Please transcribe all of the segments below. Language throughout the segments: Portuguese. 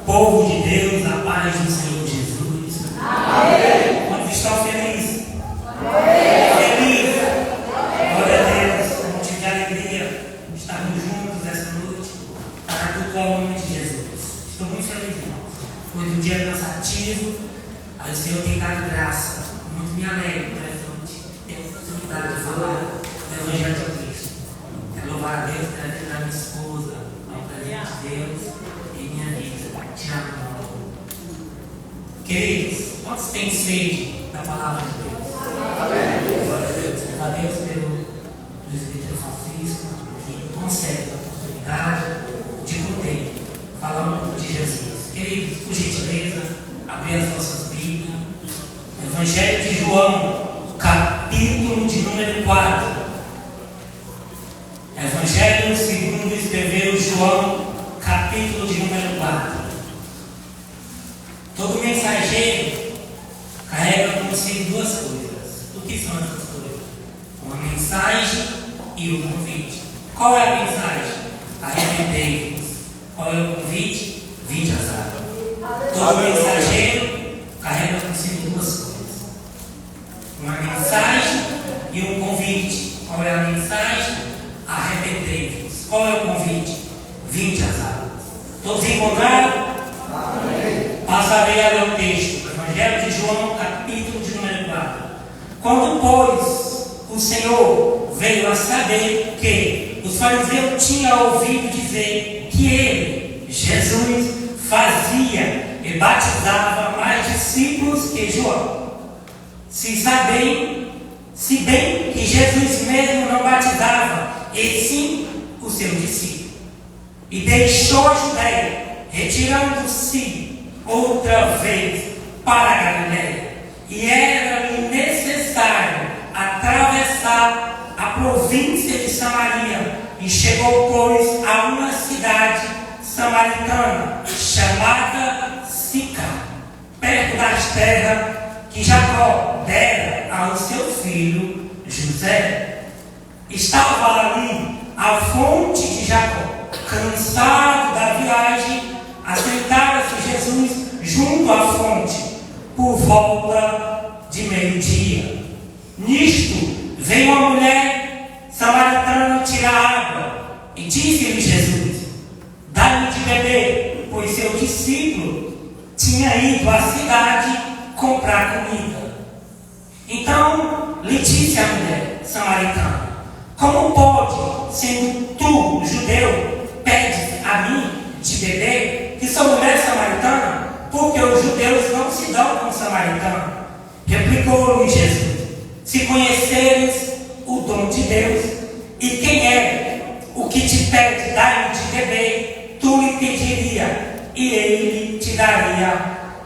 Povo de Deus, a paz do Senhor Jesus. Amém. Quantos estão felizes? Amém. Feliz. Glória a Deus. Motivo de alegria estarmos juntos essa noite para cultuar o nome de Jesus. Estou muito feliz, irmãos. Foi um dia cansativo, aí o Senhor tem dado graça. Muito me alegro por essa noite ter a oportunidade de falar do Evangelho de Cristo. Quero louvar a Deus pela vida da minha esposa, ao presente de Deus em minha vida. Te amo. Queridos, quantos têm sede da palavra de Deus? Amém. Glória a Deus. A Deus pelo presbítero Francisco, que concede a oportunidade de poder falar um pouco de Jesus. Queridos, por gentileza, abrir as nossas Bíblias. Evangelho de João, capítulo de número 4. Evangelho segundo escreveu João, capítulo de número 4. Todo mensageiro carrega consigo duas coisas. O que são essas coisas? Uma mensagem e um convite. Qual é a mensagem? Arrependei-vos. Qual é o convite? Vinde às águas. Todo mensageiro carrega consigo duas coisas. Uma mensagem e um convite. Qual é a mensagem? Arrependei-vos. Qual é o convite? Vinde às águas. Todos encontraram? Amém. Passarei a ler o texto. Evangelho de João, capítulo de número 4. Quando, pois, o Senhor veio a saber que os fariseus tinham ouvido dizer que ele, Jesus, fazia e batizava mais discípulos que João, se bem que Jesus mesmo não batizava, e sim o seu discípulo, e deixou a Judéia, retirando-se outra vez para a Galileia, e era-lhe necessário atravessar a província de Samaria, e chegou, pois, a uma cidade samaritana chamada Sicar, perto das terras que Jacó dera ao seu filho José. Estava ali a fonte de Jacó. Cansado da viagem, assentara-se Jesus junto à fonte, por volta de meio-dia. Nisto veio uma mulher samaritana tirar água, e disse-lhe Jesus: dá-me de beber, pois seu discípulo tinha ido à cidade comprar comida. Então lhe disse a mulher samaritana: como pode, sendo tu, judeu, pedes a mim de beber, que sou mulher samaritana? Porque os judeus não se dão com samaritano. Replicou-lhe Jesus: se conheceres o dom de Deus, e quem é o que te pede dar-lhe de beber, tu lhe pediria, e ele te daria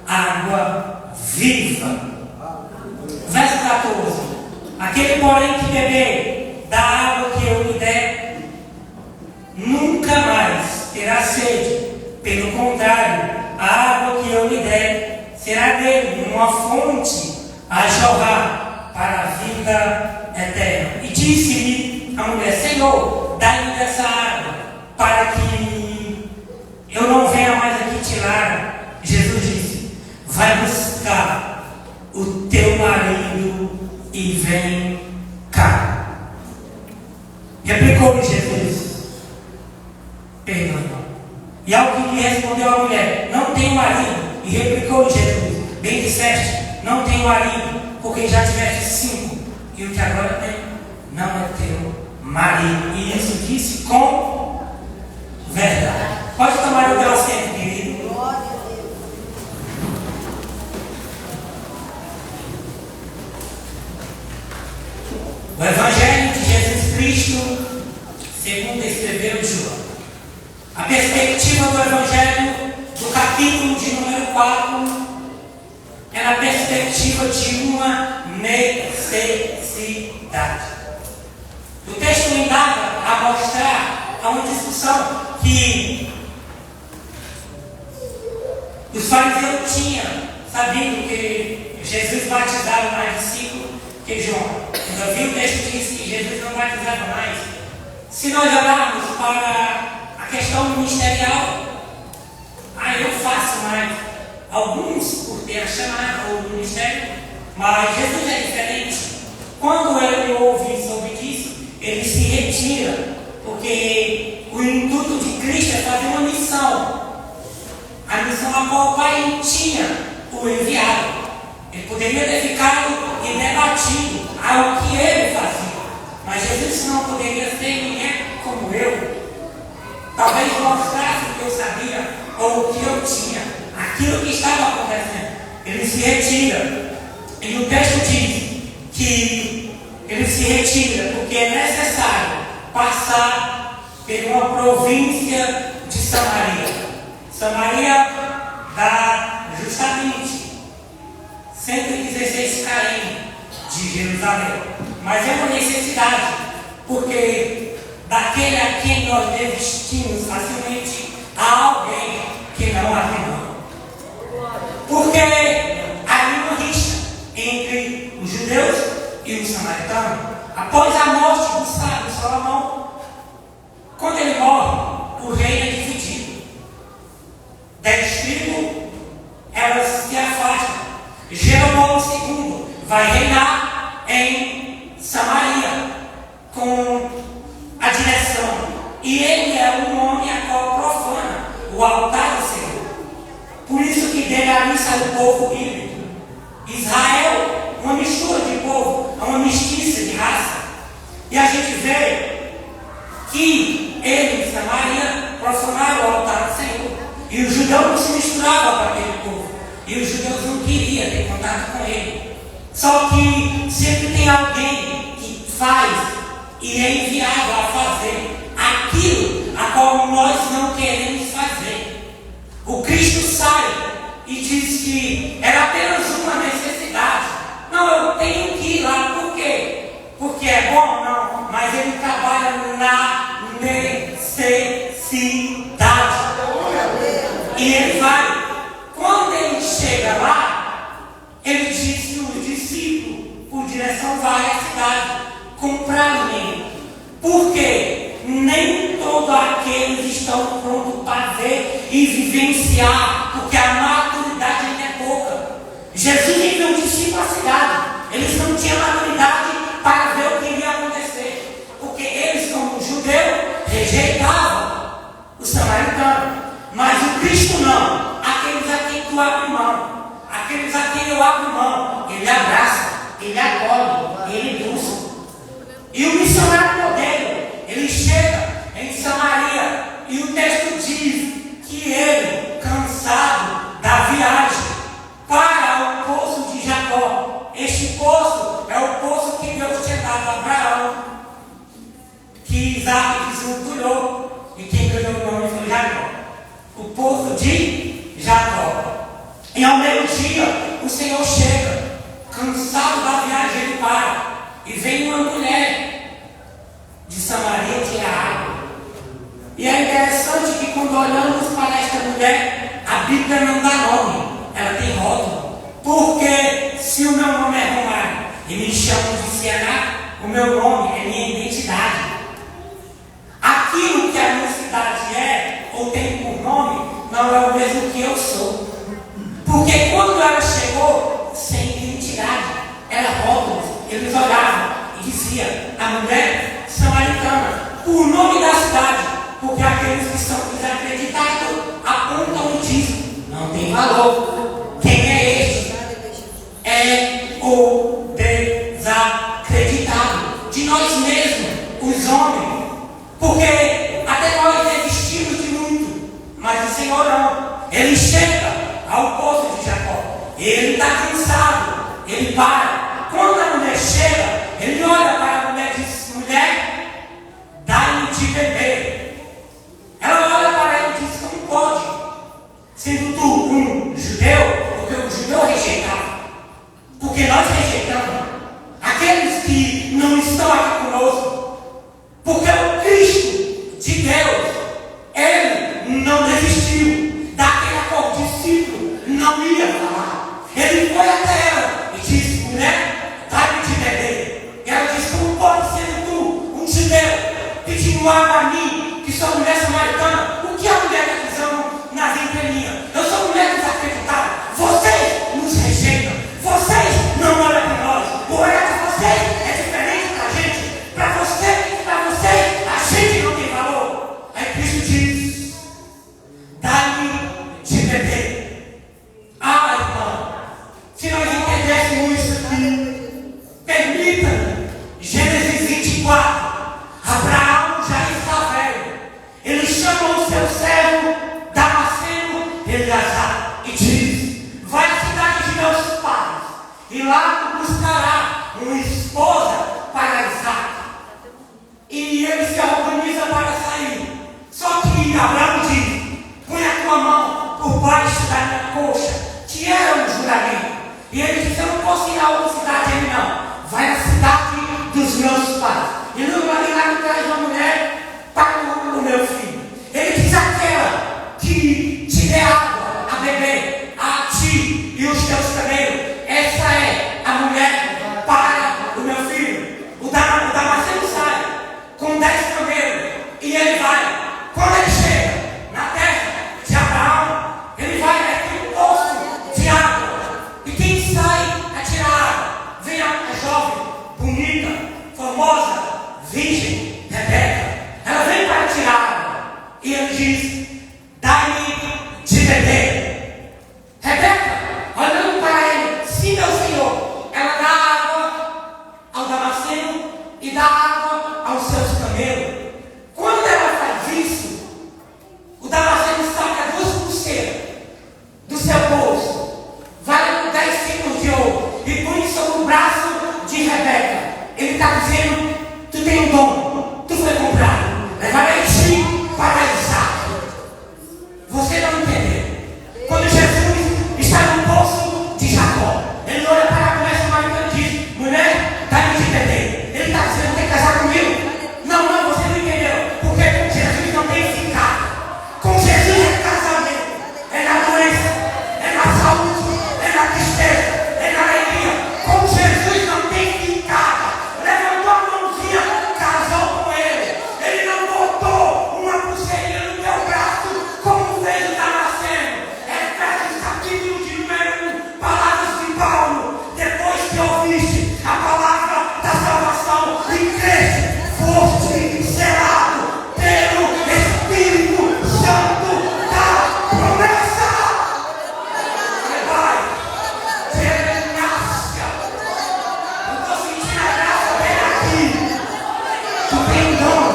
água viva. Verso 14: aquele, porém, que beber da água que eu lhe der, nunca mais terá sede. Pelo contrário, a água que eu lhe der será dele uma fonte a jorrar para a vida eterna. E disse-lhe a mulher: Senhor, dá-lhe dessa água, para que eu não venha mais aqui tirar. Jesus disse: vai buscar o teu marido e vem cá. Replicou-lhe Jesus: perdão, irmão. E ao que lhe respondeu a mulher: não tenho marido. E replicou-lhe Jesus: bem disseste, não tenho marido, porque já tiveste 5, e o que agora tem não é teu marido. E isso disse com verdade. Pode tomar o teu assento, querido. O Evangelho de Jesus Cristo, segundo escreveu João. A perspectiva do Evangelho do capítulo de número 4 é na perspectiva de uma necessidade. O texto indaga a mostrar a uma discussão que os fariseus tinham, sabendo que Jesus batizava mais discípulos que João. Todavia o texto diz que Jesus não batizava mais. Se nós olharmos para a questão ministerial, eu faço alguns por ter a chamada ou o ministério, mas Jesus é diferente. Quando ele ouve sobre isso, ele se retira, porque o intuito de Cristo é fazer uma missão. A missão a qual o Pai tinha o enviado. Ele poderia ter ficado e debatido ao que ele fazia, mas Jesus não poderia ser ninguém como eu. Talvez mostrasse o que eu sabia ou o que eu tinha, aquilo que estava acontecendo. Ele se retira. E o texto diz que ele se retira porque é necessário passar por uma província de Samaria. Samaria dá justamente 116 km de Jerusalém. Mas é uma necessidade, porque daquele a quem nós desistimos facilmente, há alguém que não abre mão. Porque havia uma rixa entre os judeus e os samaritanos. Após a morte do sábio Salomão, quando ele morre, o reino é dividido. 10 tribos, elas se afastam. Jeroboão II vai reinar em Samaria com a direção. E ele é um homem a qual profana o altar do Senhor. Por isso que dele ali sai o povo híbrido. Israel, uma mistura de povo, uma mestiça de raça. E a gente vê que ele em Samaria profanaram o altar do Senhor. E os judeus não se misturavam com aquele povo. E os judeus não queriam ter contato com ele. Só que sempre tem alguém que faz e é enviado a fazer aquilo a qual nós não queremos fazer. O Cristo sai e diz que era apenas uma necessidade. Não, eu tenho que ir lá. Por quê? Porque é bom? Não. Mas ele trabalha na necessidade. E ele vai. Quando ele chega lá, ele diz que os discípulos, por direção, vai à cidade comprar alimento. Por quê? Nem todos aqueles estão prontos para ver e vivenciar, porque a maturidade ainda é pouca. Jesus enviou os discípulos à cidade. Eles não tinham maturidade para ver o que iria acontecer, porque eles, como judeu, rejeitavam o samaritano. Mas o Cristo não. Aqueles a quem tu abre mão, aqueles a quem eu abro mão, ele abraça, ele acolhe, ele busca. E o missionário modelo, ele chega em Samaria e o texto diz que ele, cansado da viagem para o poço de Jacó, este poço é o poço que Deus tinha dado a Abraão, que Isaac desventurou, e quem ganhou o nome foi Jacó, o poço de Jacó. E ao meio-dia o Senhor chega, cansado da viagem, ele para, e vem uma mulher de Samaria tirar água. E é interessante que quando olhamos para esta mulher, a Bíblia não dá nome, ela tem rótulo. Porque se o meu nome é Romário e me chamam de Ceará, o meu nome é minha identidade. Aquilo que a minha cidade é, ou tem por nome, não é o mesmo que eu sou. Porque quando ela chegou sem identidade, era rótulos, eles olhavam e diziam, a mulher samaritana, o nome da cidade, porque aqueles que são desacreditados apontam e dizem, não tem valor. Quem é este? É o desacreditado de nós mesmos, os homens. Porque até nós desistimos de muito, mas o Senhor não. Ele chega ao poço de Jacó, ele está cansado, ele para. Quando a mulher chega, ele olha para a mulher e diz, mulher, dá-me de beber. Ela olha para ele e diz, como pode? Sendo tu um judeu, porque o judeu rejeitava, porque nós rejeitamos aqueles que não estão aqui conosco, porque o Cristo de Deus, ele não desistiu daquele a qual o discípulo não ia falar. Ele foi até ela e disse, mulher, dá-me de beber. E ela disse, como pode ser tu, um judeu, pedindo água a mim, que sou mulher samaritana? O que a mulher está dizendo nas entrelinhas? Eu sou mulher desacreditada. e lá tu buscará uma esposa para Isaac. E ele se organiza para sair. Só que Abraão diz: põe a tua mão por baixo da minha coxa, que era um juramento. E ele diz: eu não posso ir a outra cidade. Ele: não, vai na cidade dos meus pais. E lá me traz uma mulher para o meu filho. Ele diz: aquela que te der água a beber, a ti e os teus camelos, essa é a mulher para o meu filho. O Damasceno sai com 10 camelos e ele vai. Quando ele chega na terra de Abraão, ele vai até um poço de água. E quem sai a tirar água? Vem a jovem, bonita, formosa, virgem, Rebeca. Ela vem para tirar água. E ele diz: dá-me de beber. Rebeca, olhando para ele: sim, meu senhor. Ela dá água ao Damasceno e dá água aos seus camelos. Quando ela faz isso, o Damasceno saca 2 pulseiras do seu bolso, vale 10 ciclos de ouro, e põe sobre o braço de Rebeca. Ele está dizendo: tu tem um dom, tu foi comprado, levarei ti para Isaac. Você não entendeu? Quando Jesus está no poço de Jacó, ele olha para a mulher samaritana e diz: mulher, dá-me de beber. Ele está dizendo: quer casar comigo? Não, você não entendeu. Porque com Jesus não tem ficado. Com Jesus é casamento, é na doença, é na saúde, é na tristeza, é na alegria. Com Jesus não tem ficado. Levantou a mãozinha, casou com ele. Ele não botou uma pulseirinha no teu braço, como fez o Damasceno. Efésios capítulo de número 1, palavras de Paulo. Depois que ouviste a palavra da salvação e creste, foste selado pelo Espírito Santo da promessa. Vai, ter graça. Eu estou sentindo a graça bem aqui. Tu tem dom,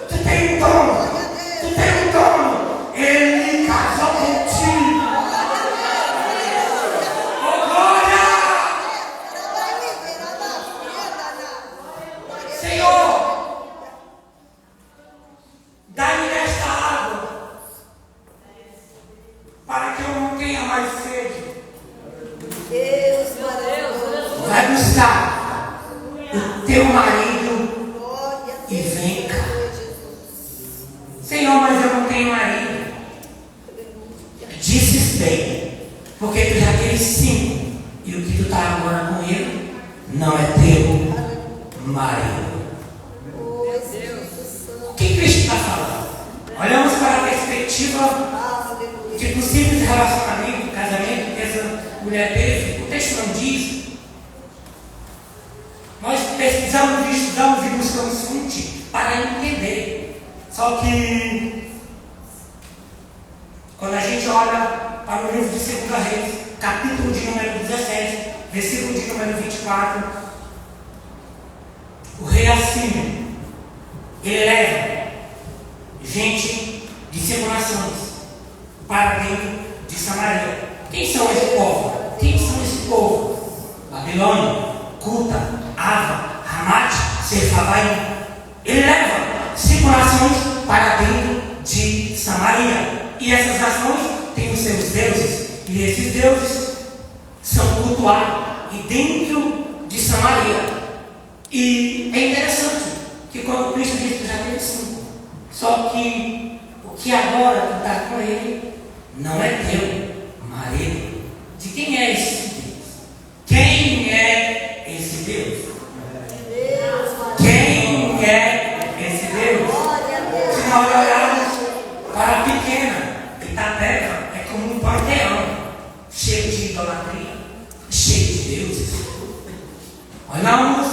tu tem dom, tu tem dom. Ele casou contigo. Oh, glória! Senhor, dá-me desta água, para que eu não tenha mais sede. Deus maravilhoso. Vai buscar o teu marido Glória a e Deus. vem cá. Jesus. Senhor, mas eu não tenho marido. Dizes bem, porque tu já tens 5, e o que tu está agora com ele não é teu marido. Oh, Espírito O Santo. que Cristo está falando? Olhamos para a perspectiva Aleluia. de possíveis relacionamentos, casamento que essa mulher teve. O texto não diz. Nós pesquisamos, estudamos e buscamos fonte para entender. Só que quando a gente olha para o livro de 2 Reis, capítulo de número 17, versículo de número 24, o rei Assírio, ele leva gente de 5 nações para dentro de Samaria. Quem são esse povo? Quem são esse povo? Babilônia, Cuta, Ava, Ramate, Sefarvaim. Ele leva 5 nações para dentro de Samaria. E essas nações têm os seus deuses. E esses deuses são cultuados e dentro de Samaria. E é interessante que quando Cristo diz que já teve 5, só que o que agora tu está com ele não é teu marido. De quem é esse Deus? Quem é esse Deus? Deus maravilhoso. Quem é esse Deus? Glória a Deus. Se nós olharmos para a pequena Itapeva, é como um panteão cheio de idolatria, cheio de deuses. Olhamos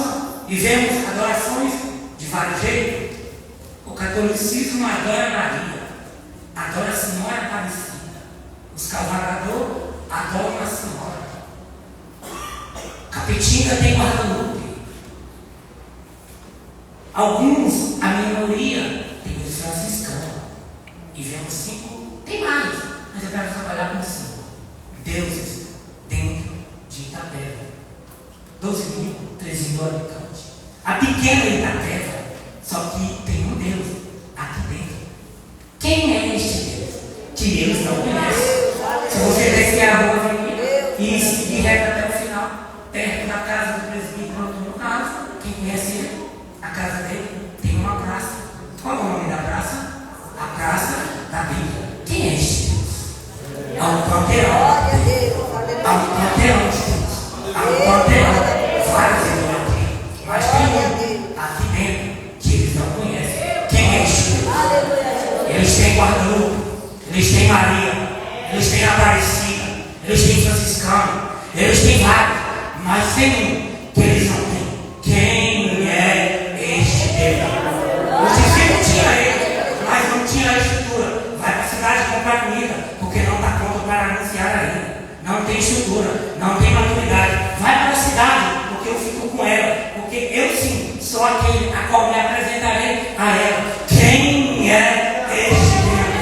e vemos adorações de vários jeitos. O catolicismo adora Maria, adora a Senhora Aparecida. Os cavalgadores adoram a Senhora. Capetinga tem Guadalupe. Alguns, a minoria, tem os franciscanos. E vemos 5, tem mais, mas eu quero trabalhar com 5 deuses dentro de Itapeva. pequeno e da terra, só que tem um Deus aqui dentro. Quem é este Deus? Que eles não conhecem. Se você descer a rua e seguir reto até o final, perto da casa do presbítero, no caso, quem conhece ele, a casa dele tem uma praça. Qual é o nome da praça? A praça da Bíblia. Quem é este Deus? Há um panteão. Há um panteão de Deus. Há um panteão. Vários irmãos aqui. Mas tem um aqui dentro que eles não conhecem. Quem é este Deus? Eles têm Guadalupe, eles têm Maria, eles têm Aparecida, eles têm Franciscano, eles têm vários, mas tem um que eles não têm. Quem é este Deus? Os discípulos tinham ele, mas não tinha a estrutura. Vai para a cidade comprar comida, porque não está pronto para anunciar ainda. Não tem estrutura, não tem maturidade. Vai para a cidade, porque eu fico com ela, porque eu sim sou aquele a qual me apresentarei a ela. Quem é este Deus?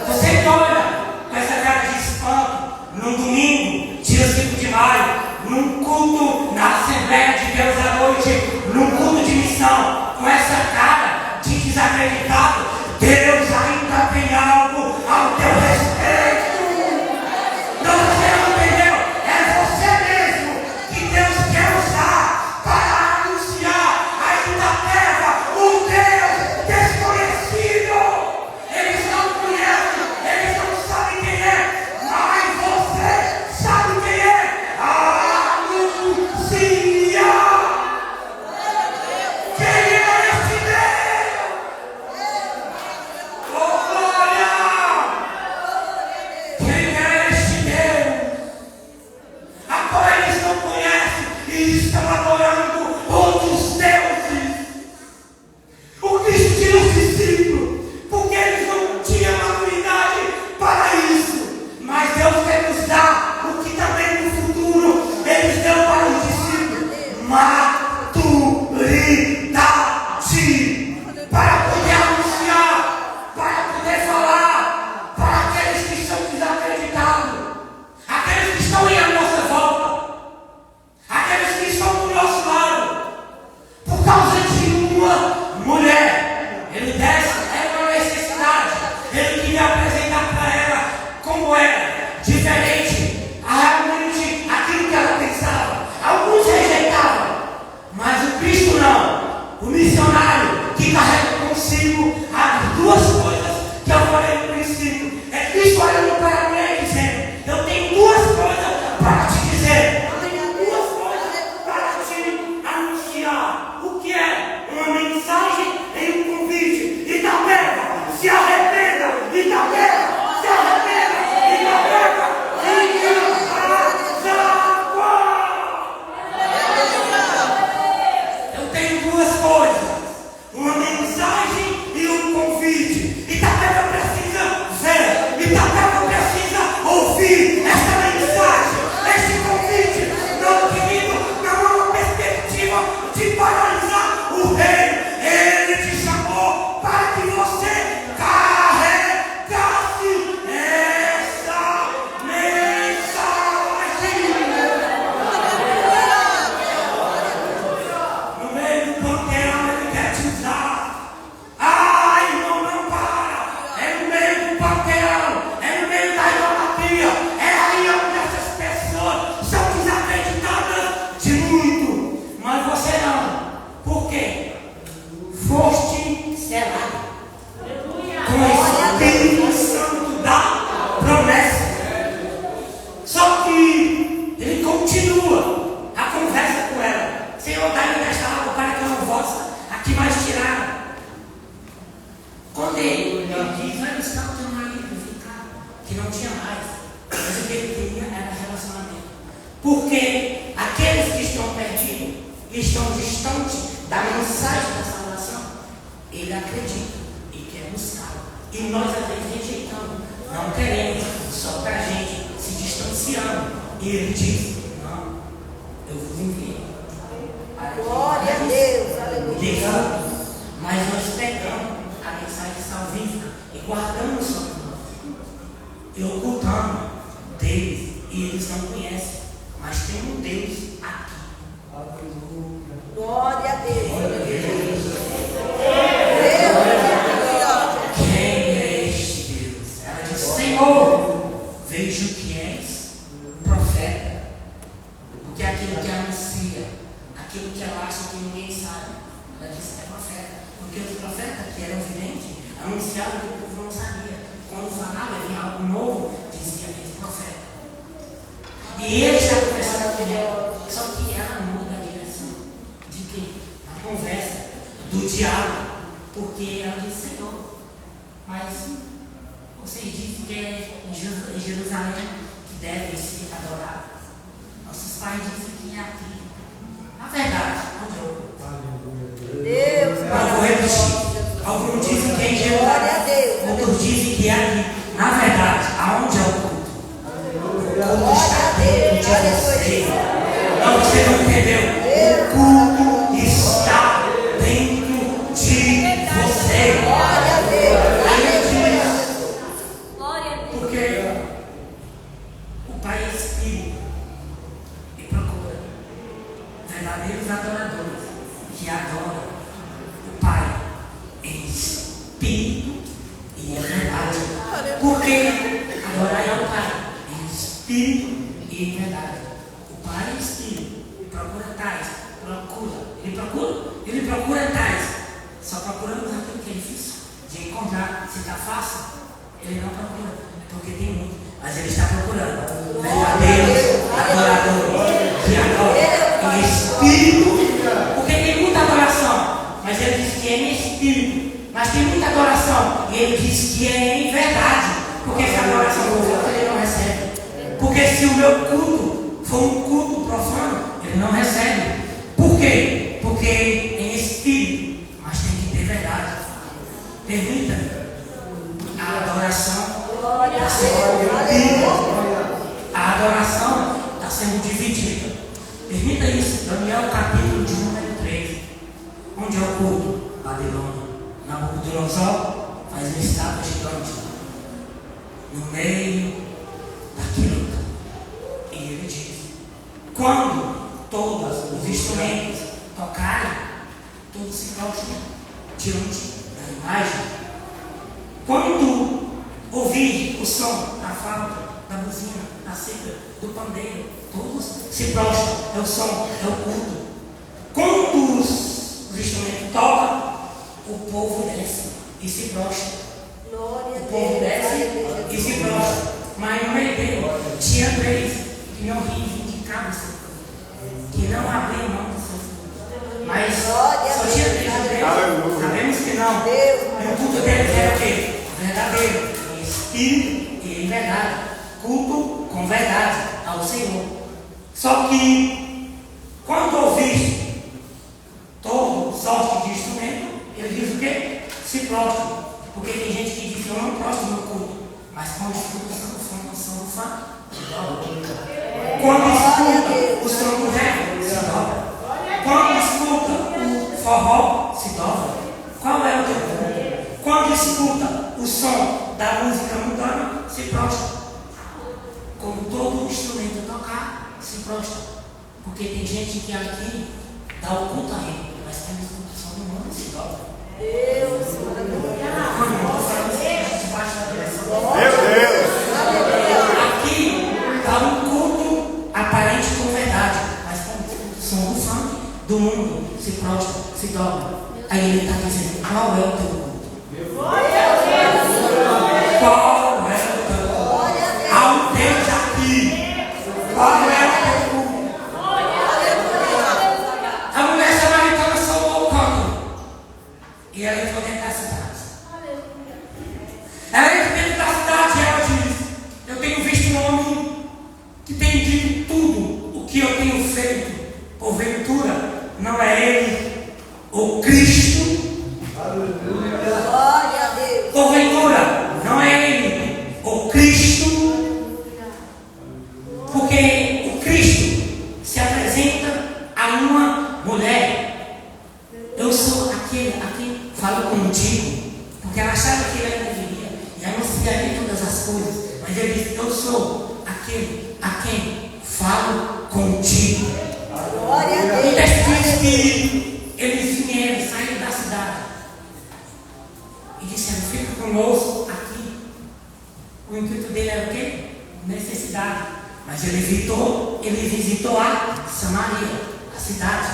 Você olha com essa cara de espanto num domingo, dia 5 de maio, num culto na Assembleia de Deus à noite, num culto de missão, com essa cara de desacreditado. Deus ainda tem algo ao teu respeito. Não, você não entendeu? É você mesmo que Deus quer usar para anunciar ainda a terra um Deus desconhecido. Eles não conhecem, eles não sabem quem é, mas você sabe quem é. Anuncia! Quem é esse Deus? Oh, glória! Quem é este Deus? Agora eles não conhecem e estão adorando outros deuses. O Cristo tira os discípulos, porque eles não tinham maturidade para isso. Mas Deus quer nos dar o que também no futuro eles deu para os discípulos: maturidade. Para poder anunciar, para poder falar para aqueles que estão desacreditados, aqueles que estão em nossa volta, aqueles que estão do nosso lado, por causa de uma mulher. Ele desce, era uma necessidade, ele queria apresentar para ela como era, diferente, realmente aquilo que ela pensava. Alguns rejeitavam, mas o Cristo não. O missionário que carrega consigo as duas coisas que eu falei no princípio. É Cristo olhando para a mulher e dizendo: eu tenho duas coisas para te dizer. Eu tenho duas coisas para te anunciar. O que é? Uma mensagem e um convite. E da terra se arrependa. E da terra se arrependa. E da terra venha as águas. Eu tenho duas coisas: uma mensagem e um convite. E Itaquera precisa ver, Itaquera precisa ouvir essa mensagem, esse convite. Não, querido, não é uma perspectiva de paralisar o reino. Ele te chamou para que você carregasse essa mensagem. No meio do panteão ele quer te usar. Ah, irmão, não para. É no meio do panteão, é no meio da idolatria, é aí onde essas pessoas são desacreditadas de muito. Mas você não. Por quê? Foste selado com o Espírito Santo da promessa. Só que ele continua a conversa com ela: Senhor, dá-me desta água para que eu não volte aqui mais tirada. Quando ele diz: vai buscar o teu marido, ficar, que não tinha mais, mas o que ele queria era relacionamento. Porque aqueles que estão perdidos e estão distantes da mensagem da salvação, ele acredita e quer buscar. E nós às vezes rejeitamos, não queremos, só para a gente se distanciando. E ele diz: não, eu vos enviei. Glória a Deus, aleluia. Mas nós pegamos a mensagem salvífica e guardamos sobre nós, e ocultamos deles, e eles não conhecem. Mas tem um Deus aqui. Senhor, vejo que és profeta. Porque aquilo que anuncia, aquilo que ela acha que ninguém sabe, ela disse que é profeta. Porque os profetas que eram videntes anunciavam que o povo não sabia. Quando falava em algo novo, dizia que é profeta. E ele está conversando com ela, só que ela muda a direção. De quê? A conversa, do diálogo. Porque ela disse, Senhor, mas vocês dizem que é em Jerusalém que deve ser adorado. Nossos pais dizem que é aqui. Na verdade, onde eu Deus, eu vou repetir. Alguns dizem que é em Jerusalém, outros dizem que é aqui. Na verdade, aonde é o culto? O culto está dentro de você. Não, você não entendeu. O culto está dentro de você. glória a Deus. Porque o Pai é Espírito e procura verdadeiros adoradores que adoram o Pai em Espírito e em verdade. Porque adorar é o Pai em Espírito e em verdade. O Pai é Espírito, procura tais, ele procura tais, só procurando aquilo que é difícil de encontrar. Se está fácil, ele não procura, porque tem muito, mas ele está procurando verdadeiros adoradores que adoram em Espírito, porque tem muita adoração, mas ele diz que é em Espírito, mas tem muita adoração, e ele diz que é em verdade, porque essa adoração ele não recebe. Porque se o meu culto for um culto profano, ele não recebe. Por quê? Porque em espírito, mas tem que ter verdade. Permita, a adoração está sendo dividida. A adoração está sendo dividida. Permita isso. Daniel capítulo de número 3. Onde é o culto? Babilônia. Nabucodonosor faz uma estátua gigante no meio daquilo. E ele diz: quando todos os instrumentos tocarem, todos se prostram diante da imagem. Quando ouvir o som da flauta, da buzina, da cítara, do pandeiro, todos se prostram. É o som, é o culto. Quando os instrumentos tocam, o povo desce e se prostra. O povo desce e se prostra. Mas no meio dele tinha 3 que não reivindicavam seu culto, que não abriam mão do seu culto. Mas só tinha 3 judeus. Sabemos que não. E o culto deles era o quê? Verdadeiro, em espírito e em verdade. Culto com verdade ao Senhor. Só que quando ouviste todo sorte de instrumento, ele diz o quê? Se prostra. Porque tem gente que diz: eu não prostro no culto, mas quando escuta o som do fã, se dobra. Quando escuta o som do rap, se dobra. Quando escuta o forró, se dobra. Qual é o teu culto? Quando escuta o som da música mundana, se prostra. Quando todo instrumento tocar, se prostra. Porque tem gente que aqui dá o culto a ele, mas quando escuta o som do mundo, se dobra. Aqui está um culto aparente com verdade, mas quando o som do funk do mundo se prostra, se dobra. Aí ele está dizendo: qual é o teu culto? Qual é o teu culto? Há um Deus aqui. Qual é o teu culto? A mulher samaritana soltou o canto e ela entrou dentro da cidade. Ela entrou dentro da cidade e ela diz: eu tenho visto um homem que tem dito tudo o que eu tenho feito. Porventura, não é ele o Cristo? Glória a Deus. Porventura, não é ele o Cristo? Porque o Cristo se apresenta a uma mulher. Eu sou aquele a quem falo contigo. Porque ela achava que ele ainda viria e anunciaria todas as coisas. Mas ele disse: eu sou aquele a quem falo contigo. Glória a E Deus. diz que eles vieram, saíram da cidade e disseram: fica conosco aqui, O intuito dele era o quê? Necessidade. Mas ele visitou a Samaria, a cidade,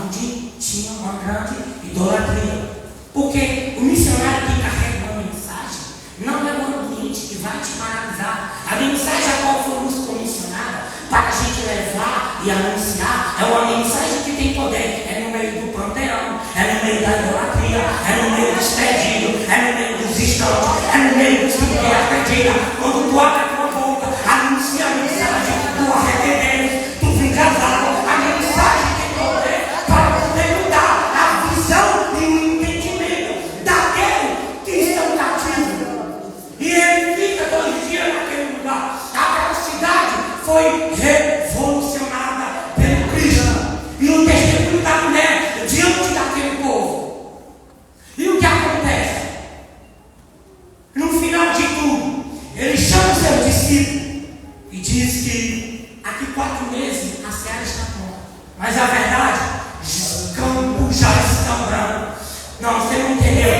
onde tinha uma grande idolatria. Porque o missionário que carrega uma mensagem não é um ambiente que vai te paralisar. A mensagem a qual fomos comissionados para a gente levar e anunciar é uma mensagem que tem poder. É no meio do panteão, é no meio da idolatria, é no meio dos perdidos, é no meio dos estantes, é no meio dos que ninguém acredita. Quando tu abre a tua boca, anuncia a mensagem do arrependimento, tu fica casado, a mensagem tem poder para poder mudar a visão e o entendimento daquele que estão cativos. E ele fica 2 dias naquele lugar. Aquela cidade foi revolucionada pelo Cristo. E o testemunho da mulher diante daquele povo. E o que acontece? No final de tudo, ele chama o seu discípulo e diz que aqui 4 meses a seara está pronta. Mas a verdade, os campos já estão brancos. Não, você não entendeu.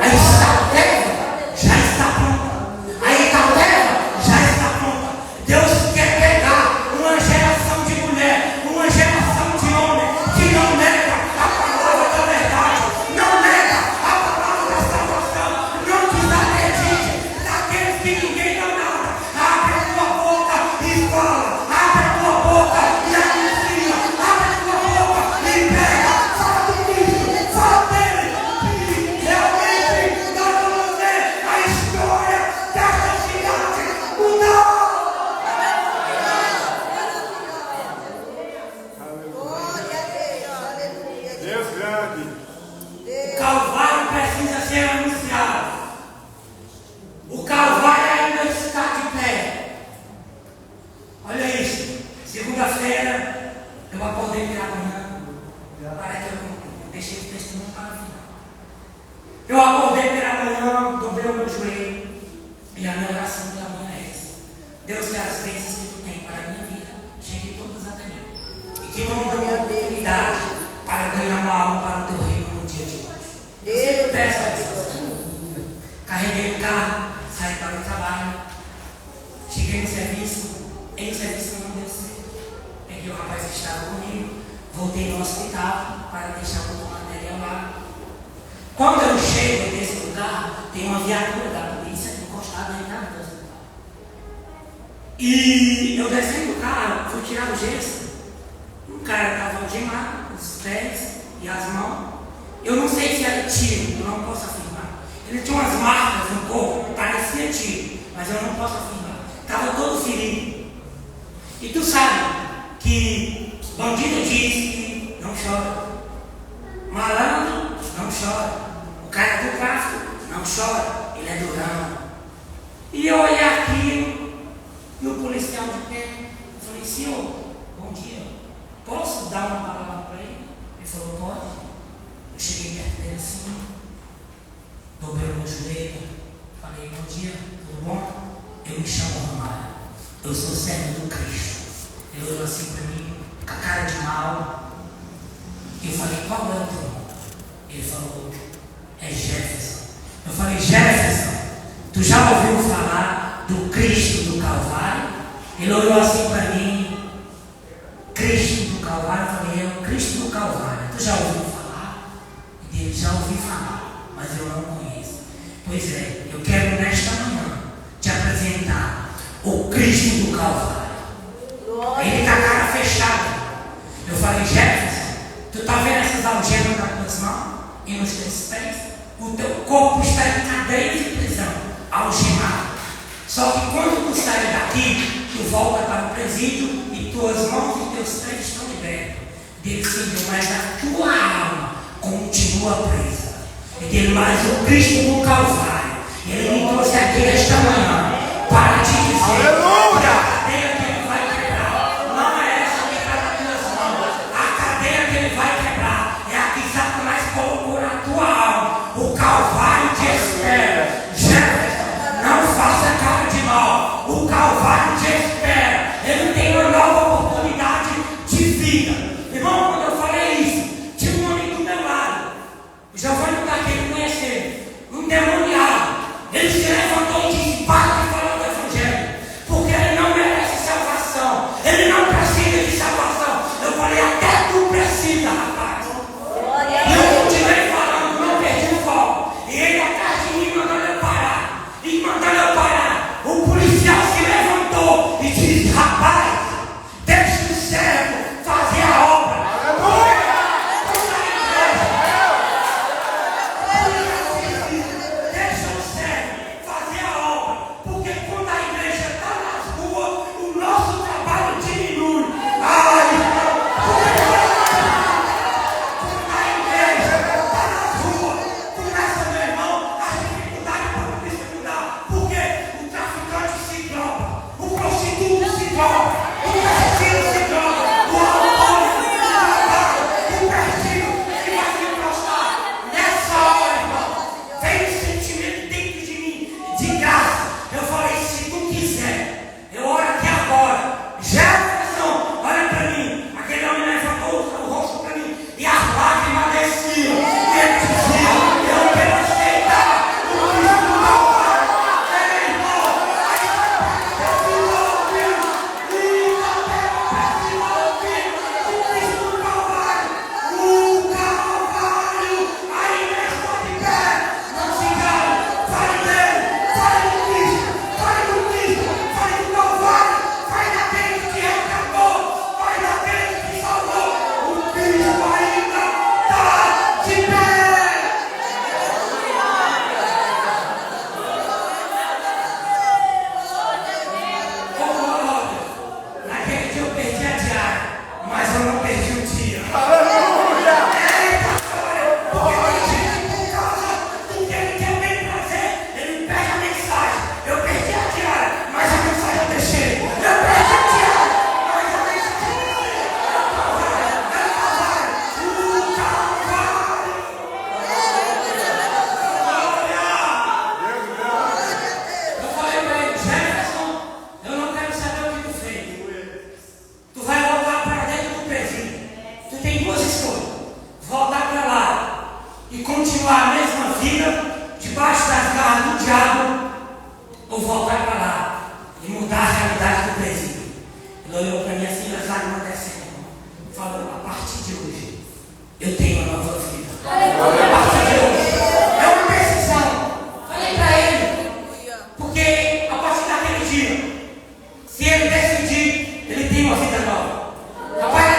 A estratégia já está pronta. A estratégia já está pronta. Deus quer pegar uma geração de mulher, uma geração de homem que não nega a palavra da verdade, não nega a palavra da salvação, não desacredite daqueles que ninguém dá nada. Abre a tua boca e fala, abre a tua boca e anuncia, abre a tua boca e prega, fala do Cristo, fala dele, que realmente dá para você a história dessa cidade mudar. Glória a Deus. Aleluia. Deus grande. O Calvário precisa ser anunciado. O Calvário ainda está de pé. Olha isso. Segunda-feira eu acordei pela manhã. Para que eu deixei o testemunho para o final. Eu acordei pela manhã, dobrei o meu joelho. E a minha oração pela manhã é essa. Deus, que as bênçãos que tu tem para a minha vida cheguem todas até mim. E que não me dê uma oportunidade para ganhar uma alma para o teu reino no dia de hoje. Eu peço a Deus. Carreguei o carro, saí para o trabalho, cheguei no serviço, em serviço não deu certo. Peguei o rapaz que estava comigo, voltei no hospital para deixar todo o material lá. Quando eu chego nesse lugar, tem uma viatura da polícia encostada na entrada do hospital. E eu descendo do carro, fui tirar o gesso. O cara estava algemado, os pés e as mãos. Eu não sei se era tiro, eu não posso afirmar. Ele tinha umas marcas no corpo, parecia tiro, mas eu não posso afirmar. Estava todo ferido. E tu sabe que bandido diz que não chora. Malandro não chora. O cara do tráfico não chora. Ele é durão. E eu olhei aquilo e o policial de pé. Eu falei, senhor, bom dia. Posso dar uma palavra para ele? Ele falou, pode. Eu cheguei perto dele assim, dobrei o meu joelho, falei, bom dia, tudo bom? Eu me chamo Romário, eu sou servo do Cristo. Ele olhou assim para mim, com a cara de mal. Eu falei, qual é o teu nome? Ele falou, é Jefferson. Eu falei, Jefferson, tu já ouviu falar do Cristo do Calvário? Ele olhou assim para mim, Cristo do Calvário. Eu falei, é o Cristo do Calvário. Tu já ouviu falar? E ele, já ouvi falar, mas eu não conheço. Pois é, eu quero nesta manhã te apresentar o Cristo do Calvário. Ele está com a cara fechada. Eu falei, Jefferson, tu está vendo essas algemas nas tuas mãos e nos teus pés? O teu corpo está em cadeia de prisão, algemado. Só que quando tu sair daqui, tu volta para o presídio e tuas mãos e teus pés estão libertos. Ele disse, mas a tua alma continua presa. Ele, mas o Cristo do Calvário, ele me trouxe aqui nesta manhã para te dizer, aleluia! a cadeia que ele vai quebrar não é essa que está nas tuas mãos. A cadeia que ele vai quebrar é a que Satanás colocou na tua alma. O Calvário te espera. Jefferson, não faça cara de mal. O Calvário te espera. Ele tem uma nova oportunidade de vida. Irmão, quando eu falei isso, tinha um homem do meu lado. O Giovanni está aqui conhecendo. Um demoniado. Ele se levantou ou voltar para lá e mudar a realidade do presídio. Ele olhou para mim assim, as lágrimas descendo, falou: a partir de hoje, eu tenho uma nova vida. A partir de hoje, é uma decisão. Falei para ele, porque a partir daquele dia, se ele decidir, ele tem uma vida nova. Rapaz,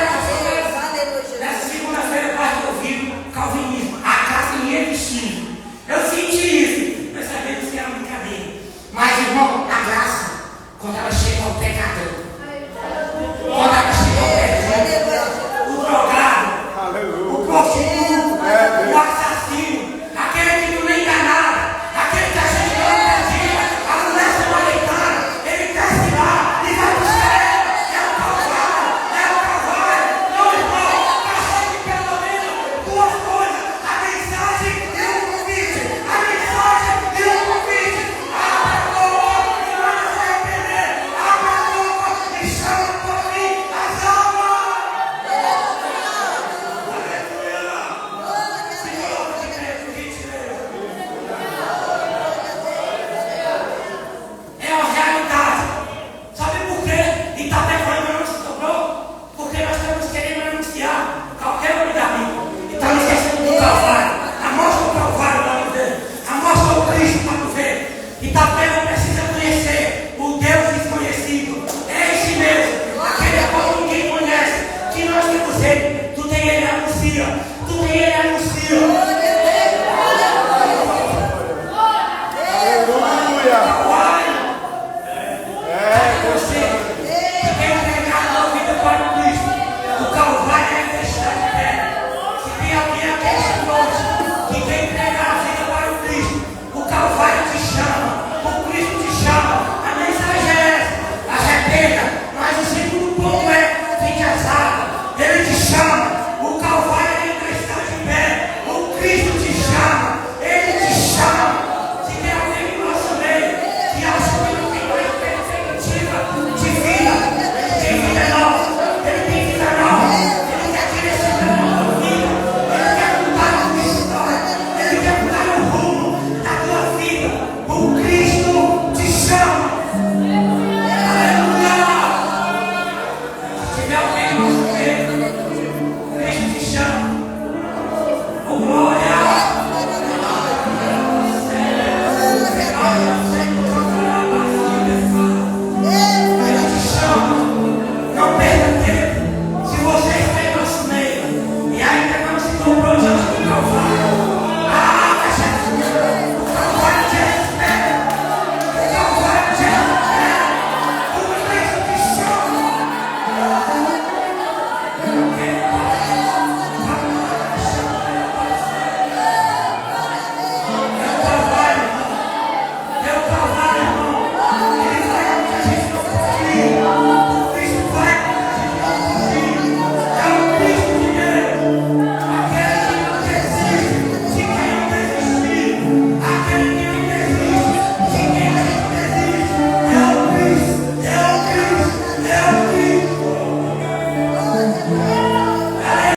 nessa segunda-feira, quase que eu vi calvinismo, a casa em revestido. Eu senti isso, eu sabia que isso era brincadeira. Mas, irmão, a graça, quando ela chega ao pecador,